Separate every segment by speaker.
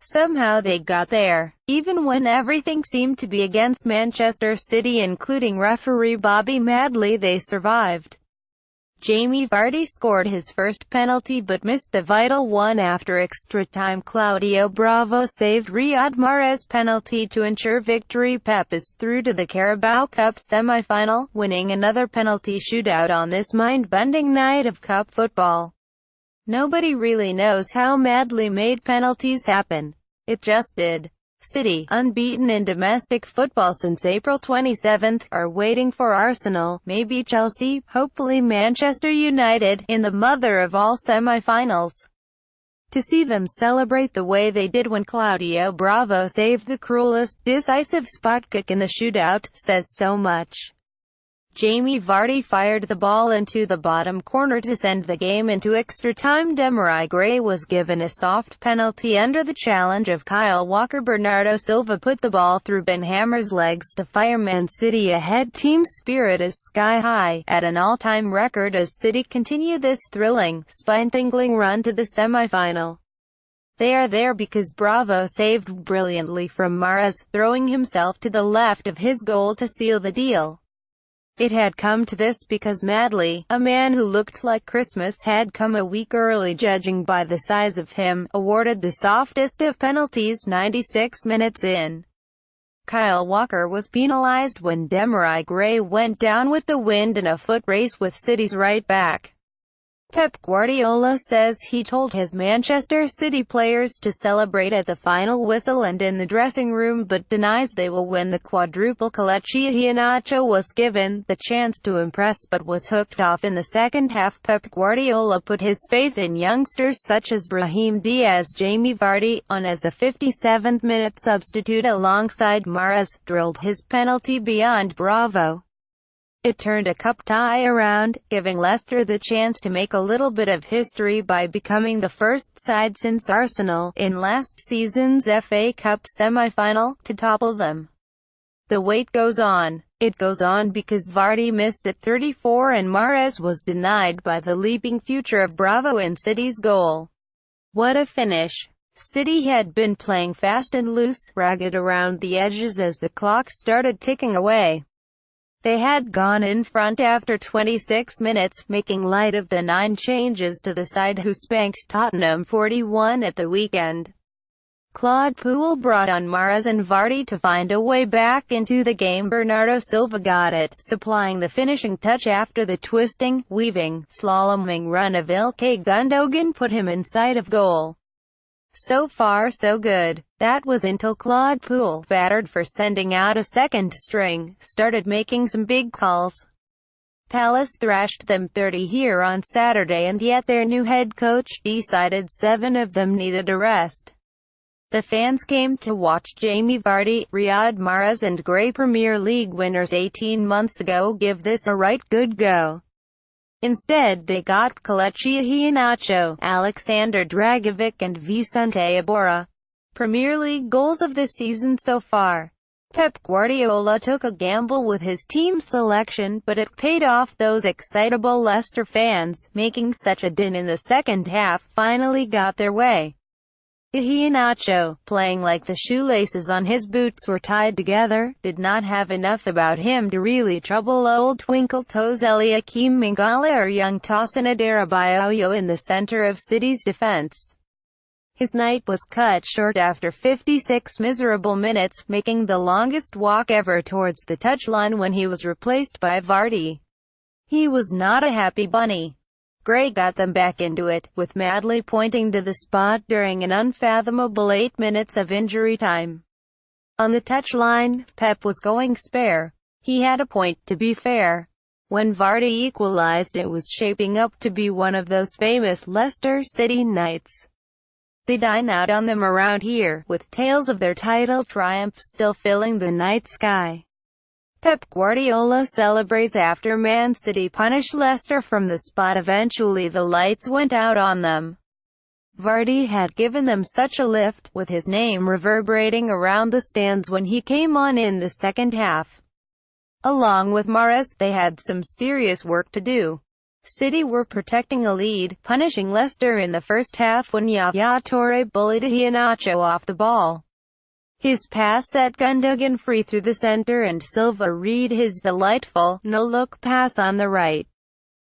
Speaker 1: Somehow they got there. Even when everything seemed to be against Manchester City, including referee Bobby Madley, they survived. Jamie Vardy scored his first penalty but missed the vital one after extra time. Claudio Bravo saved Riyad Mahrez's penalty to ensure victory. Pep is through to the Carabao Cup semi-final, winning another penalty shootout on this mind-bending night of cup football. Nobody really knows how Madley made penalties happen. It just did. City, unbeaten in domestic football since April 27, are waiting for Arsenal, maybe Chelsea, hopefully Manchester United, in the mother of all semi-finals. To see them celebrate the way they did when Claudio Bravo saved the cruelest, decisive spot kick in the shootout, says so much. Jamie Vardy fired the ball into the bottom corner to send the game into extra time. Demarai Gray was given a soft penalty under the challenge of Kyle Walker. Bernardo Silva put the ball through Ben Hamer's legs to fire Man City ahead. Team spirit is sky high, at an all-time record as City continue this thrilling, spine-tingling run to the semi-final. They are there because Bravo saved brilliantly from Mahrez, throwing himself to the left of his goal to seal the deal. It had come to this because Madley, a man who looked like Christmas, had come a week early. Judging by the size of him, awarded the softest of penalties 96 minutes in. Kyle Walker was penalized when Demarai Gray went down with the wind in a foot race with City's right back. Pep Guardiola says he told his Manchester City players to celebrate at the final whistle and in the dressing room, but denies they will win the quadruple. Kelechi Iheanacho was given the chance to impress but was hooked off in the second half. Pep Guardiola put his faith in youngsters such as Brahim Diaz. Jamie Vardy, on as a 57th-minute substitute alongside Mahrez, drilled his penalty beyond Bravo. It turned a cup tie around, giving Leicester the chance to make a little bit of history by becoming the first side since Arsenal, in last season's FA Cup semi-final, to topple them. The wait goes on. It goes on because Vardy missed at 34 and Mahrez was denied by the leaping future of Bravo in City's goal. What a finish! City had been playing fast and loose, ragged around the edges as the clock started ticking away. They had gone in front after 26 minutes, making light of the 9 changes to the side who spanked Tottenham 41 at the weekend. Claude Puel brought on Mahrez and Vardy to find a way back into the game. Bernardo Silva got it, supplying the finishing touch after the twisting, weaving, slaloming run of Ilkay Gundogan put him in sight of goal. So far so good. That was until Claude Puel, battered for sending out a second string, started making some big calls. Palace thrashed them 30 here on Saturday, and yet their new head coach decided 7 of them needed a rest. The fans came to watch Jamie Vardy, Riyad Mahrez and Gray, Premier League winners 18 months ago, give this a right good go. Instead they got Kelechi Iheanacho, Alexander Dragovic and Vicente Iborra. Premier League goals of the season so far. Pep Guardiola took a gamble with his team selection, but it paid off. Those excitable Leicester fans, making such a din in the second half, finally got their way. Iheanacho, playing like the shoelaces on his boots were tied together, did not have enough about him to really trouble old Twinkle Toes Eliakim Mangala or young Tosin Adarabioyo in the center of City's defense. His night was cut short after 56 miserable minutes, making the longest walk ever towards the touchline when he was replaced by Vardy. He was not a happy bunny. Gray got them back into it, with Madley pointing to the spot during an unfathomable 8 minutes of injury time. On the touchline, Pep was going spare. He had a point, to be fair. When Vardy equalized, it was shaping up to be one of those famous Leicester City nights. They dine out on them around here, with tales of their title triumph still filling the night sky. Pep Guardiola celebrates after Man City punished Leicester from the spot. Eventually the lights went out on them. Vardy had given them such a lift, with his name reverberating around the stands when he came on in the second half. Along with Mahrez, they had some serious work to do. City were protecting a lead, punishing Leicester in the first half when Yaya Toure bullied Iheanacho off the ball. His pass set Gundogan free through the center and Silva read his delightful, no-look pass on the right.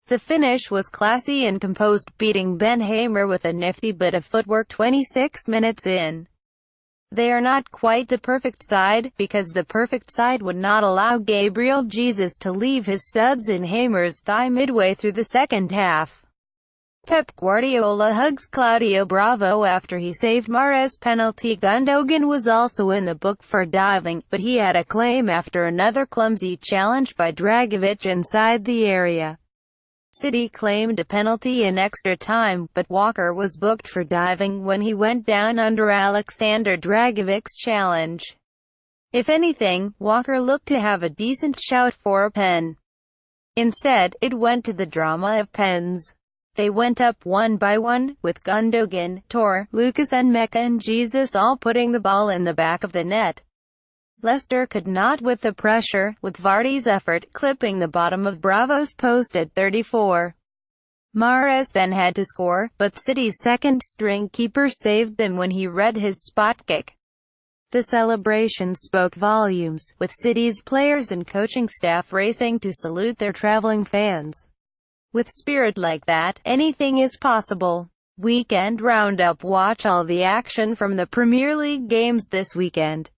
Speaker 1: The finish was classy and composed, beating Ben Hamer with a nifty bit of footwork 26 minutes in. They are not quite the perfect side, because the perfect side would not allow Gabriel Jesus to leave his studs in Hamer's thigh midway through the second half. Pep Guardiola hugs Claudio Bravo after he saved Mahrez's penalty. Gundogan was also in the book for diving, but he had a claim after another clumsy challenge by Dragovic inside the area. City claimed a penalty in extra time, but Walker was booked for diving when he went down under Alexander Dragovic's challenge. If anything, Walker looked to have a decent shout for a pen. Instead, it went to the drama of pens. They went up one by one, with Gundogan, Toure, Lucas and Mecca and Jesus all putting the ball in the back of the net. Leicester could not with the pressure, with Vardy's effort clipping the bottom of Bravo's post at 34. Mahrez then had to score, but City's second-string keeper saved them when he read his spot kick. The celebration spoke volumes, with City's players and coaching staff racing to salute their travelling fans. With spirit like that, anything is possible. Weekend Roundup. Watch all the action from the Premier League games this weekend.